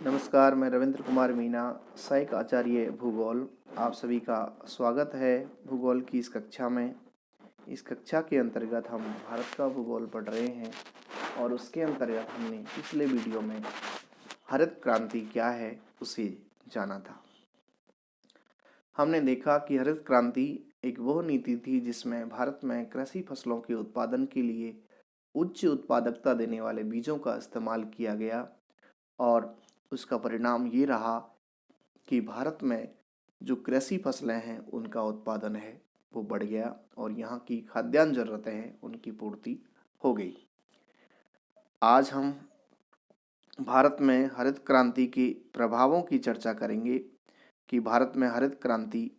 नमस्कार, मैं रविंद्र कुमार मीना, सहायक आचार्य भूगोल। आप सभी का स्वागत है भूगोल की इस कक्षा में। इस कक्षा के अंतर्गत हम भारत का भूगोल पढ़ रहे हैं और उसके अंतर्गत हमने पिछले वीडियो में हरित क्रांति क्या है उसे जाना था। हमने देखा कि हरित क्रांति एक वह नीति थी जिसमें भारत में कृषि फसलों के उत्पादन के लिए उच्च उत्पादकता देने वाले बीजों का इस्तेमाल किया गया और उसका परिणाम ये रहा कि भारत में जो कृषि फसलें हैं उनका उत्पादन है वो बढ़ गया और यहाँ की खाद्यान्न ज़रूरतें हैं उनकी पूर्ति हो गई। आज हम भारत में हरित क्रांति के प्रभावों की चर्चा करेंगे कि भारत में हरित क्रांति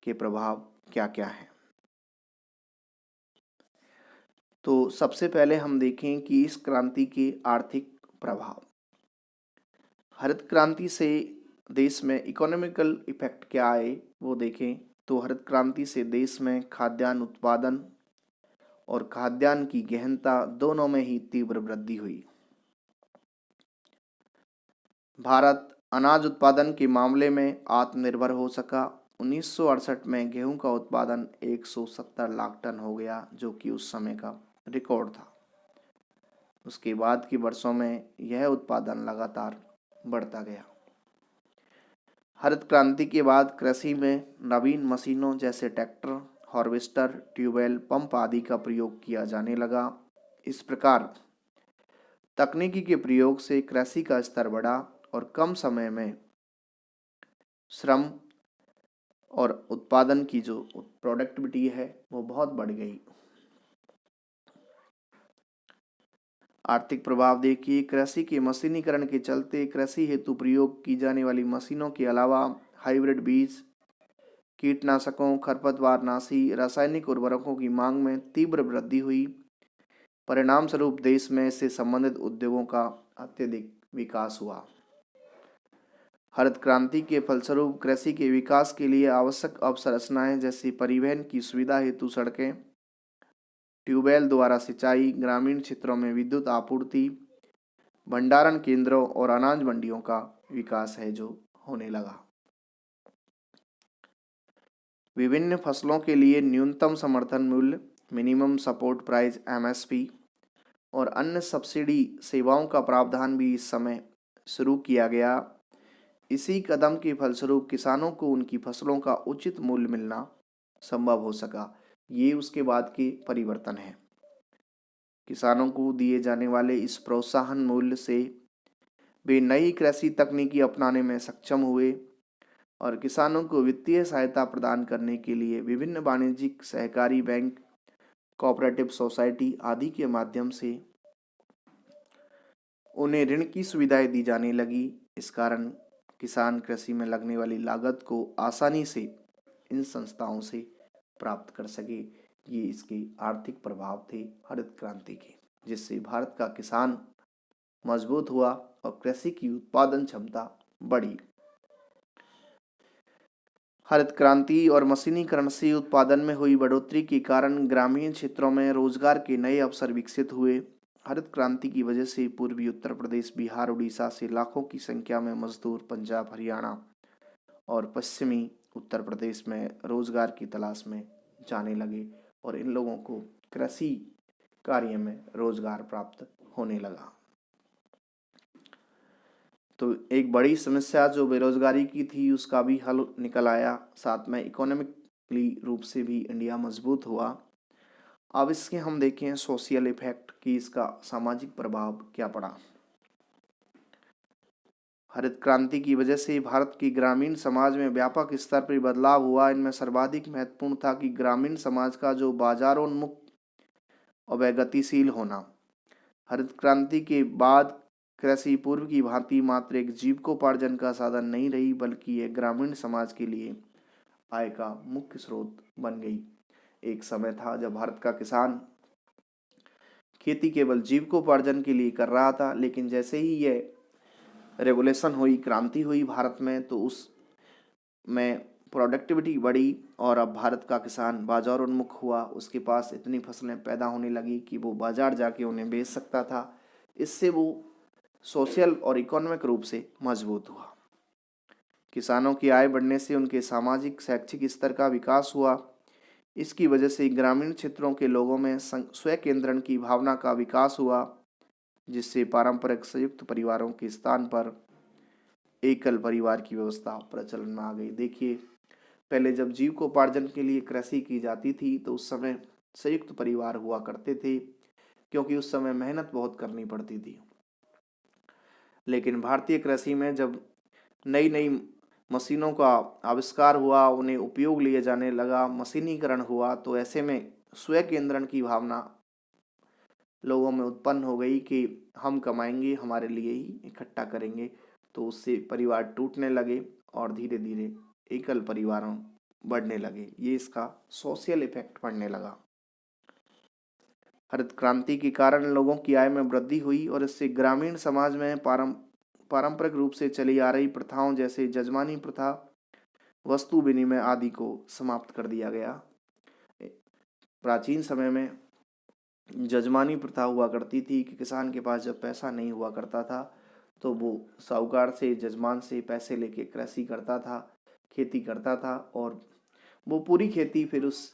के प्रभाव क्या क्या हैं। तो सबसे पहले हम देखें कि इस क्रांति के आर्थिक प्रभाव। हरित क्रांति से देश में इकोनॉमिकल इफेक्ट क्या आए वो देखें तो हरित क्रांति से देश में खाद्यान्न उत्पादन और खाद्यान्न की गहनता दोनों में ही तीव्र वृद्धि हुई। भारत अनाज उत्पादन के मामले में आत्मनिर्भर हो सका। 1968 में गेहूं का उत्पादन 170 लाख टन हो गया, जो कि उस समय का रिकॉर्ड था। उसके बाद के वर्षों में यह उत्पादन लगातार बढ़ता गया। हरित क्रांति के बाद कृषि में नवीन मशीनों जैसे ट्रैक्टर, हार्वेस्टर, ट्यूबवेल, पंप आदि का प्रयोग किया जाने लगा। इस प्रकार तकनीकी के प्रयोग से कृषि का स्तर बढ़ा और कम समय में श्रम और उत्पादन की जो प्रोडक्टिविटी है वो बहुत बढ़ गई। आर्थिक प्रभाव देखिए, कृषि के मशीनीकरण के चलते कृषि हेतु प्रयोग की जाने वाली मशीनों के अलावा हाइब्रिड बीज, कीटनाशकों, खरपतवारनाशी, रासायनिक उर्वरकों की मांग में तीव्र वृद्धि हुई। परिणाम स्वरूप देश में इससे संबंधित उद्योगों का अत्यधिक विकास हुआ। हरित क्रांति के फलस्वरूप कृषि के विकास के लिए आवश्यक अवसंरचनाएं जैसे परिवहन की सुविधा हेतु सड़कें, ट्यूबवेल द्वारा सिंचाई, ग्रामीण क्षेत्रों में विद्युत आपूर्ति, भंडारण केंद्रों और अनाज मंडियों का विकास है जो होने लगा। विभिन्न फसलों के लिए न्यूनतम समर्थन मूल्य, मिनिमम सपोर्ट प्राइस एमएसपी और अन्य सब्सिडी सेवाओं का प्रावधान भी इस समय शुरू किया गया। इसी कदम के फलस्वरूप किसानों को उनकी फसलों का उचित मूल्य मिलना संभव हो सका। ये उसके बाद के परिवर्तन हैं। किसानों को दिए जाने वाले इस प्रोत्साहन मूल्य से वे नई कृषि तकनीकी अपनाने में सक्षम हुए और किसानों को वित्तीय सहायता प्रदान करने के लिए विभिन्न वाणिज्यिक सहकारी बैंक, कोऑपरेटिव सोसाइटी आदि के माध्यम से उन्हें ऋण की सुविधाएं दी जाने लगी। इस कारण किसान कृषि में लगने वाली लागत को आसानी से इन संस्थाओं से प्राप्त कर सके। ये इसके आर्थिक प्रभाव थे हरित क्रांति के, जिससे भारत का किसान मजबूत हुआ और कृषि की उत्पादन क्षमता बढ़ी। हरित क्रांति और मशीनीकरण से उत्पादन में हुई बढ़ोतरी के कारण ग्रामीण क्षेत्रों में रोजगार के नए अवसर विकसित हुए। हरित क्रांति की वजह से पूर्वी उत्तर प्रदेश, बिहार, उड़ीसा से लाखों की संख्या में मजदूर पंजाब, हरियाणा और पश्चिमी उत्तर प्रदेश में रोजगार की तलाश में जाने लगे और इन लोगों को कृषि कार्य में रोजगार प्राप्त होने लगा। तो एक बड़ी समस्या जो बेरोजगारी की थी उसका भी हल निकल आया। साथ में इकोनॉमिकली रूप से भी इंडिया मजबूत हुआ। अब इसके हम देखें सोशल इफेक्ट कि इसका सामाजिक प्रभाव क्या पड़ा। हरित क्रांति की वजह से भारत की ग्रामीण समाज में व्यापक स्तर पर बदलाव हुआ। इनमें सर्वाधिक महत्वपूर्ण था कि ग्रामीण समाज का जो बाजारोन्मुख और गतिशील होना। हरित क्रांति के बाद कृषि पूर्व की भांति मात्र एक जीविकोपार्जन का साधन नहीं रही, बल्कि यह ग्रामीण समाज के लिए आय का मुख्य स्रोत बन गई। एक समय था जब भारत का किसान खेती केवल जीविकोपार्जन के लिए कर रहा था, लेकिन जैसे ही यह रेवोल्यूशन हुई, क्रांति हुई भारत में, तो उस में प्रोडक्टिविटी बढ़ी और अब भारत का किसान बाजार उन्मुख हुआ। उसके पास इतनी फसलें पैदा होने लगी कि वो बाजार जाके उन्हें बेच सकता था। इससे वो सोशल और इकोनॉमिक रूप से मजबूत हुआ। किसानों की आय बढ़ने से उनके सामाजिक शैक्षिक स्तर का विकास हुआ। इसकी वजह से ग्रामीण क्षेत्रों के लोगों में स्वयं केंद्रण की भावना का विकास हुआ, जिससे पारंपरिक संयुक्त परिवारों के स्थान पर एकल परिवार की व्यवस्था प्रचलन में आ गई। देखिए, पहले जब जीविकोपार्जन के लिए कृषि की जाती थी तो उस समय संयुक्त परिवार हुआ करते थे, क्योंकि उस समय मेहनत बहुत करनी पड़ती थी। लेकिन भारतीय कृषि में जब नई नई मशीनों का आविष्कार हुआ, उन्हें उपयोग लिए जाने लगा, मशीनीकरण हुआ, तो ऐसे में स्वयं केंद्रण की भावना लोगों में उत्पन्न हो गई कि हम कमाएंगे, हमारे लिए ही इकट्ठा करेंगे। तो उससे परिवार टूटने लगे और धीरे धीरे एकल परिवारों बढ़ने लगे। ये इसका सोशल इफेक्ट पड़ने लगा। हरित क्रांति के कारण लोगों की आय में वृद्धि हुई और इससे ग्रामीण समाज में पारंपरिक रूप से चली आ रही प्रथाओं जैसे जजमानी प्रथा, वस्तु विनिमय आदि को समाप्त कर दिया गया। प्राचीन समय में जजमानी प्रथा हुआ करती थी कि किसान के पास जब पैसा नहीं हुआ करता था तो वो साहूकार से, जजमान से पैसे लेके कृषि करता था, खेती करता था, और वो पूरी खेती फिर उस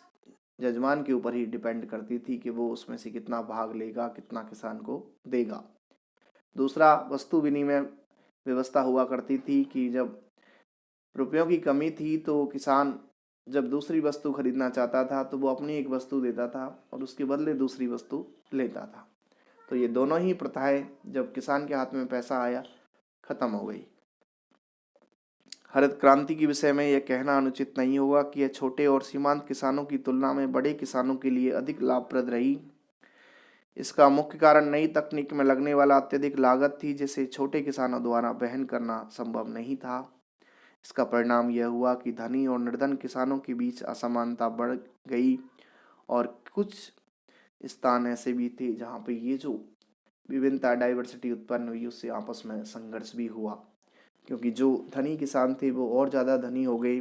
जजमान के ऊपर ही डिपेंड करती थी कि वो उसमें से कितना भाग लेगा, कितना किसान को देगा। दूसरा, वस्तु विनिमय व्यवस्था हुआ करती थी कि जब रुपयों की कमी थी तो किसान जब दूसरी वस्तु खरीदना चाहता था तो वो अपनी एक वस्तु देता था और उसके बदले दूसरी वस्तु लेता था। तो ये दोनों ही प्रथाएं जब किसान के हाथ में पैसा आया खत्म हो गई। हरित क्रांति के विषय में यह कहना अनुचित नहीं होगा कि यह छोटे और सीमांत किसानों की तुलना में बड़े किसानों के लिए अधिक लाभप्रद रही। इसका मुख्य कारण नई तकनीक में लगने वाला अत्यधिक लागत थी, जिसे छोटे किसानों द्वारा वहन करना संभव नहीं था। इसका परिणाम यह हुआ कि धनी और निर्धन किसानों के बीच असमानता बढ़ गई और कुछ स्थान ऐसे भी थे जहाँ पे ये जो विभिन्नता, डाइवर्सिटी उत्पन्न हुई, उससे आपस में संघर्ष भी हुआ, क्योंकि जो धनी किसान थे वो और ज़्यादा धनी हो गए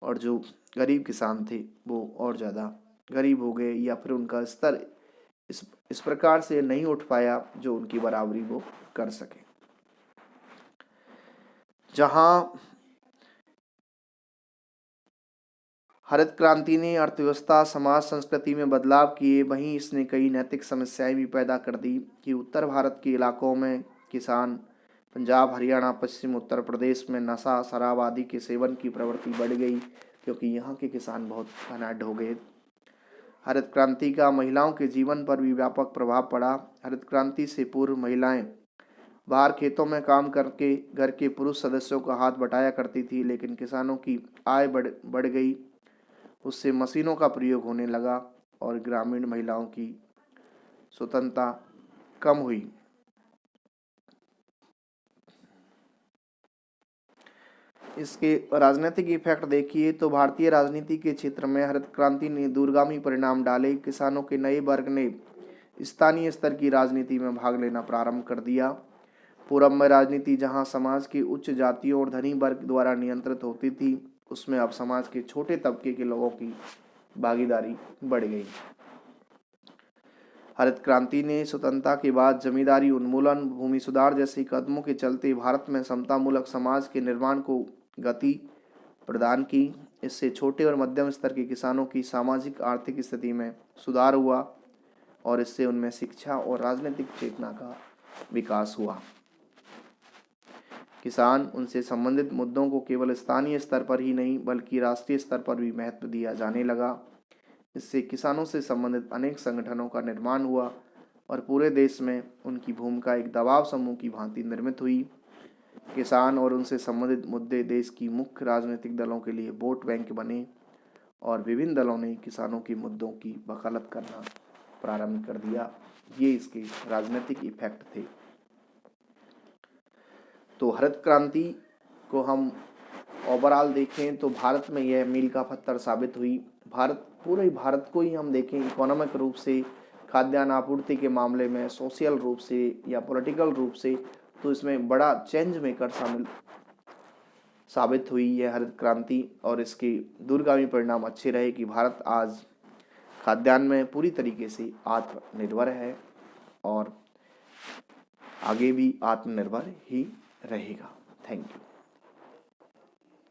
और जो गरीब किसान थे वो और ज़्यादा गरीब हो गए, या फिर उनका स्तर इस प्रकार से नहीं उठ पाया जो उनकी बराबरी वो कर सके। जहाँ हरित क्रांति ने अर्थव्यवस्था, समाज, संस्कृति में बदलाव किए, वहीं इसने कई नैतिक समस्याएं भी पैदा कर दी कि उत्तर भारत के इलाकों में किसान, पंजाब, हरियाणा, पश्चिम उत्तर प्रदेश में नशा, शराब आदि के सेवन की प्रवृत्ति बढ़ गई, क्योंकि यहाँ के किसान बहुत घनाढ़ हो गए। हरित क्रांति का महिलाओं के जीवन पर भी व्यापक प्रभाव पड़ा। हरित क्रांति से पूर्व महिलाएं बाहर खेतों में काम करके घर के पुरुष सदस्यों का हाथ बटाया करती थी, लेकिन किसानों की आय बढ़ गई, उससे मशीनों का प्रयोग होने लगा और ग्रामीण महिलाओं की स्वतंत्रता कम हुई। इसके राजनीतिक इफेक्ट देखिए तो भारतीय राजनीति के क्षेत्र में हरित क्रांति ने दूरगामी परिणाम डाले। किसानों के नए वर्ग ने स्थानीय स्तर की राजनीति में भाग लेना प्रारंभ कर दिया। पूर्व में राजनीति जहां समाज की उच्च जातियों और धनी वर्ग द्वारा नियंत्रित होती थी, उसमें अब समाज के छोटे तबके के लोगों की भागीदारी बढ़ गई। हरित क्रांति ने स्वतंत्रता के बाद जमींदारी उन्मूलन, भूमि सुधार जैसे कदमों के चलते भारत में समतामूलक समाज के निर्माण को गति प्रदान की। इससे छोटे और मध्यम स्तर के किसानों की सामाजिक आर्थिक स्थिति में सुधार हुआ और इससे उनमें शिक्षा और राजनीतिक चेतना का विकास हुआ। किसान, उनसे संबंधित मुद्दों को केवल स्थानीय स्तर पर ही नहीं बल्कि राष्ट्रीय स्तर पर भी महत्व दिया जाने लगा। इससे किसानों से संबंधित अनेक संगठनों का निर्माण हुआ और पूरे देश में उनकी भूमिका एक दबाव समूह की भांति निर्मित हुई। किसान और उनसे संबंधित मुद्दे देश की मुख्य राजनीतिक दलों के लिए वोट बैंक बने और विभिन्न दलों ने किसानों के मुद्दों की वकालत करना प्रारंभ कर दिया। ये इसके राजनीतिक इफेक्ट थे। तो हरित क्रांति को हम ओवरऑल देखें तो भारत में यह मील का पत्थर साबित हुई। पूरे भारत को ही हम देखें इकोनॉमिक रूप से, खाद्यान्न आपूर्ति के मामले में, सोशल रूप से या पॉलिटिकल रूप से, तो इसमें बड़ा चेंज मेकर साबित हुई यह हरित क्रांति और इसके दूरगामी परिणाम अच्छे रहे कि भारत आज खाद्यान्न में पूरी तरीके से आत्मनिर्भर है और आगे भी आत्मनिर्भर ही रहेगा। Thank you.